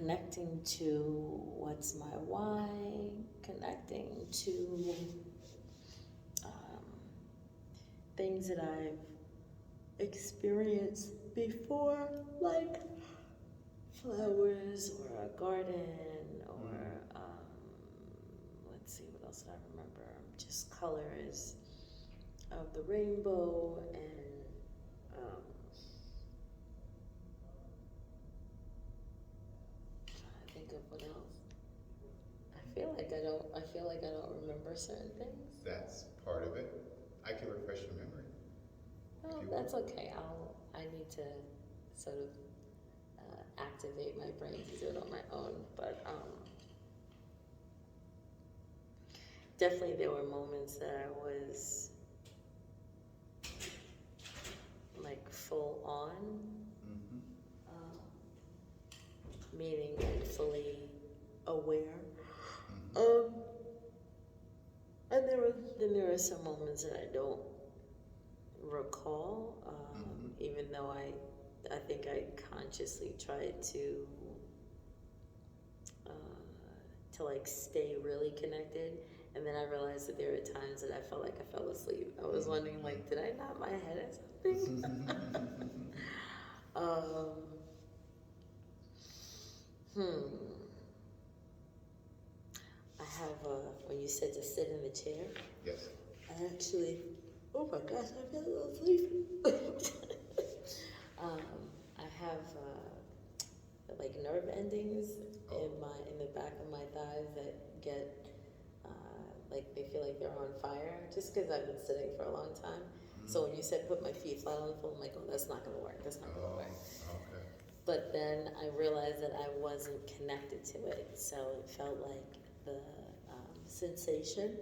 connecting to what's my why, connecting to um, things that I've experienced before, like flowers or a garden or let's see, what else did I remember? Just colors of the rainbow and trying to think of what else. I feel like I don't remember certain things. That's part of it. I can refresh your memory. Well, that's okay. I need to sort of activate my brain to do it on my own. But definitely there were moments that I was like full on, meaning like fully aware. And there were some moments that I don't recall, even though I think I consciously tried to like stay really connected, and then I realized that there were times that I felt like I fell asleep. I was wondering, like, did I nod my head at something? I have when you said to sit in the chair. Yes. I actually, oh my gosh, I feel a little sleepy. I have like nerve endings in the back of my thighs that get like they feel like they're on fire just because I've been sitting for a long time. So when you said put my feet flat on the floor, I'm like, oh, that's not gonna work. That's not gonna work. Okay. But then I realized that I wasn't connected to it, so it felt like the sensation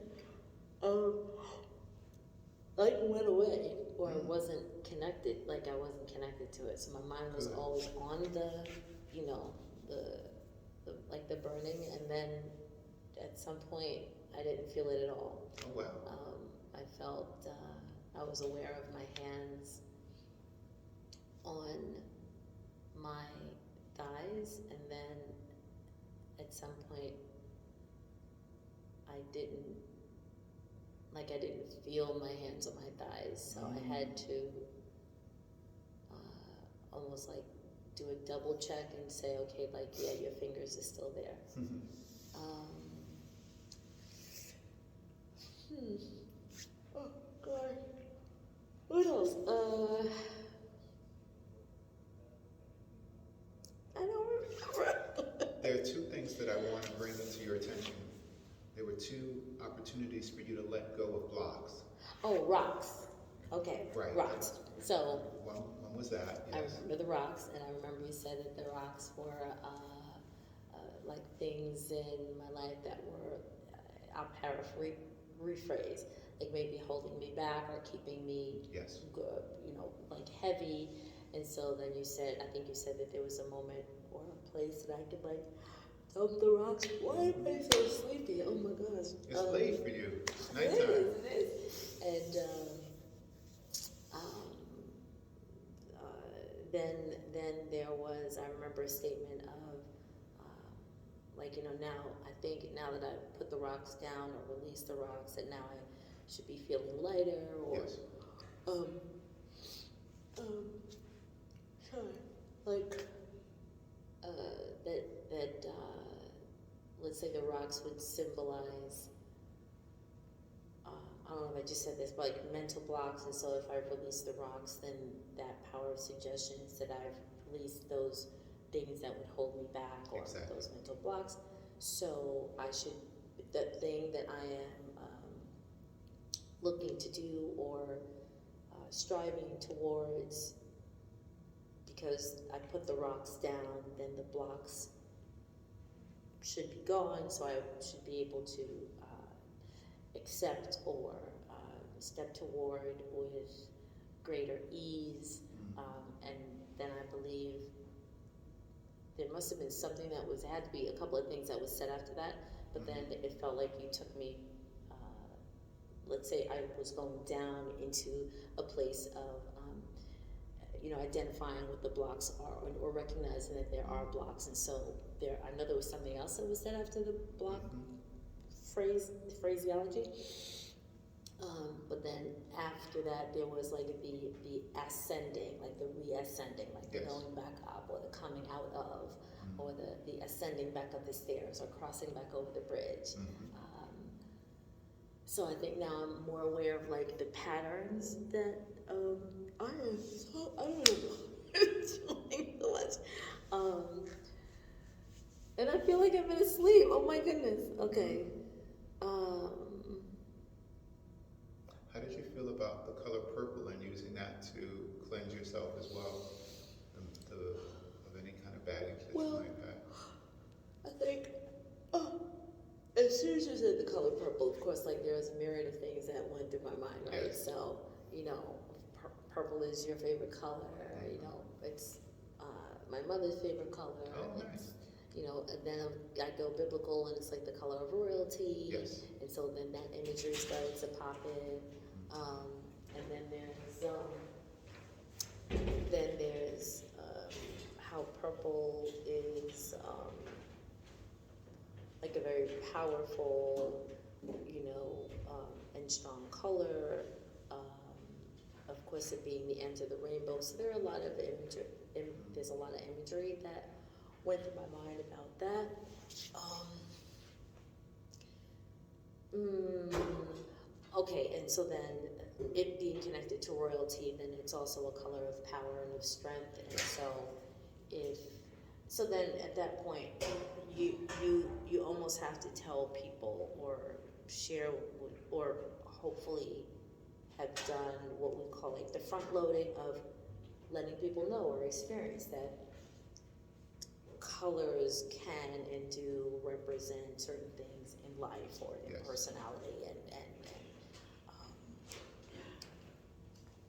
like went away, or it wasn't connected, like I wasn't connected to it. So my mind was always on the, you know, the like the burning, and then at some point I didn't feel it at all. Oh wow. I felt I was aware of my hands on my thighs, and then at some point I didn't feel my hands on my thighs, so I had to almost like do a double check and say, okay, like, yeah, your fingers are still there. Oh God, what else? I don't remember. There are two things that I want to bring into your attention. There were two opportunities for you to let go of blocks. Oh, rocks. Okay, right. Rocks. So One was that. Yes. I remember the rocks, and I remember you said that the rocks were like things in my life that were, I'll rephrase, like maybe holding me back or keeping me, good, you know, like heavy. And so then you said, I think you said that there was a moment or a place that I could like dump the rocks. Why am I so sleepy? Oh my gosh. It's late for you. It's nighttime. It is. And then there was, I remember a statement of, like, you know, now I think now that I put the rocks down or release the rocks, that now I should be feeling lighter, or sorry, like that let's say the rocks would symbolize, I don't know if I just said this, but like mental blocks. And so if I release the rocks, then that power of suggestion is that I've released those things that would hold me back, or those mental blocks. So I should, the thing that I am looking to do or striving towards, because I put the rocks down, then the blocks should be gone, so I should be able to accept or step toward with greater ease. And then I believe there must have been something that had to be a couple of things that was said after that, but then it felt like you took me, let's say I was going down into a place of identifying what the blocks are, or recognizing that there are blocks. And so I know there was something else that was said after the block phraseology. But then after that, there was like the ascending, like the reascending, like the going back up, or the coming out of, or the ascending back up the stairs, or crossing back over the bridge. So I think now I'm more aware of like the patterns that I don't know doing so much. And I feel like I've been asleep. Oh my goodness. Okay. How did you feel about the color purple and using that to cleanse yourself as well of any kind of baggage that you might have? I think, as soon as you said the color purple, of course, like there's a myriad of things that went through my mind, right? Yes. So, purple is your favorite color. It's my mother's favorite color. Oh, nice. And then I go biblical, and it's like the color of royalty. Yes. And so then that imagery started to pop in. And then there's how purple is like a very powerful, and strong color. Of course, it being the end of the rainbow. So there are a lot of there's a lot of imagery that went through my mind about that. Okay, and so then it being connected to royalty, then it's also a color of power and of strength. And so then at that point, you almost have to tell people or share or hopefully have done what we call like the front loading of letting people know or experience that colors can and do represent certain things in life or in personality, and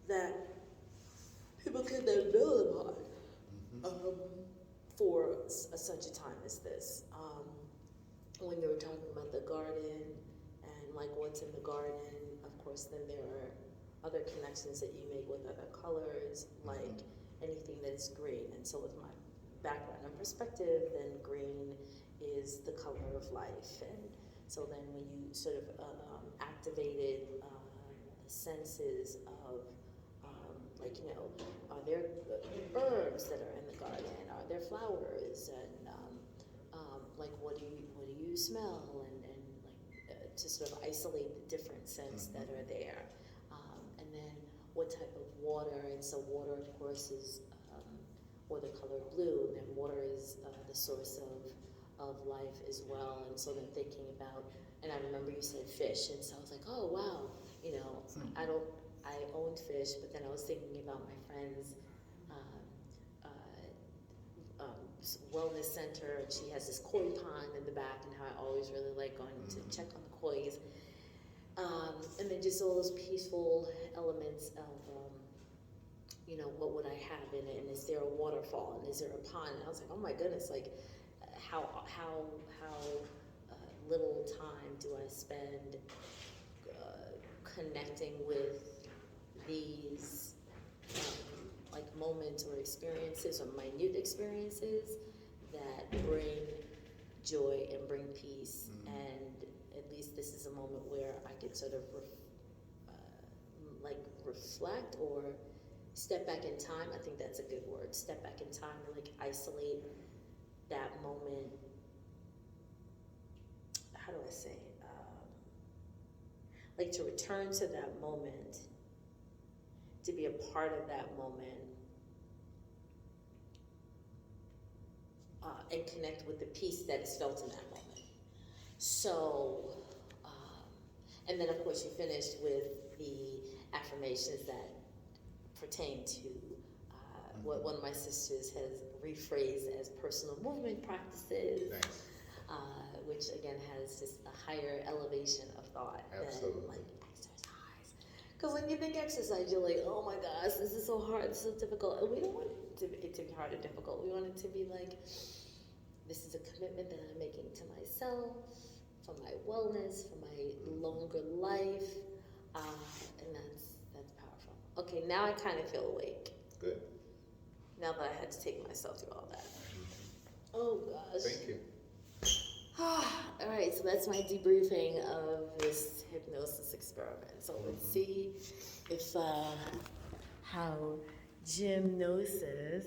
that people can then build upon for such a time as this. When you were talking about the garden and like what's in the garden, of course, then there are other connections that you make with other colors, like anything that is green. And so with my background and perspective, then green is the color of life. And so then when you sort of activated the senses of are there herbs that are in the garden? Are there flowers? And like what do you smell? And like to sort of isolate the different scents that are there. And then what type of water? And so water, of course, is or the color blue. And then water is the source of life as well. And so then thinking about, and I remember you said fish, and so I was like, oh wow, I owned fish, but then I was thinking about my friend's wellness center, and she has this koi pond in the back, and how I always really like going to check on the kois. And then just all those peaceful elements of, what would I have in it, and is there a waterfall, and is there a pond? And I was like, oh my goodness, like how little time do I spend connecting with these like moments or experiences or minute experiences that bring joy and bring peace. And at least this is a moment where I could sort of reflect or step back in time. I think that's a good word. Step back in time and like isolate that moment. How do I say? Like to return to that moment, to be a part of that moment, and connect with the peace that is felt in that moment. So, and then of course you finished with the affirmations that pertain to what one of my sisters has rephrased as personal movement practices. Nice. Which again has just a higher elevation of thought than like exercise. Because when you think exercise, you're like, oh my gosh, this is so hard, this is so difficult. And we don't want it to be hard or difficult. We want it to be like, this is a commitment that I'm making to myself, for my wellness, for my longer life. And that's powerful. Okay, now I kind of feel awake. Good. now that I had to take myself through all that. Oh gosh. Thank you. All right, so that's my debriefing of this hypnosis experiment. So let's see if how gymnosis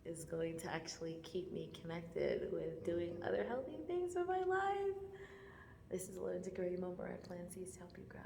is going to actually keep me connected with doing other healthy things in my life. This is a little degree moment where I plant seeds to help you grow.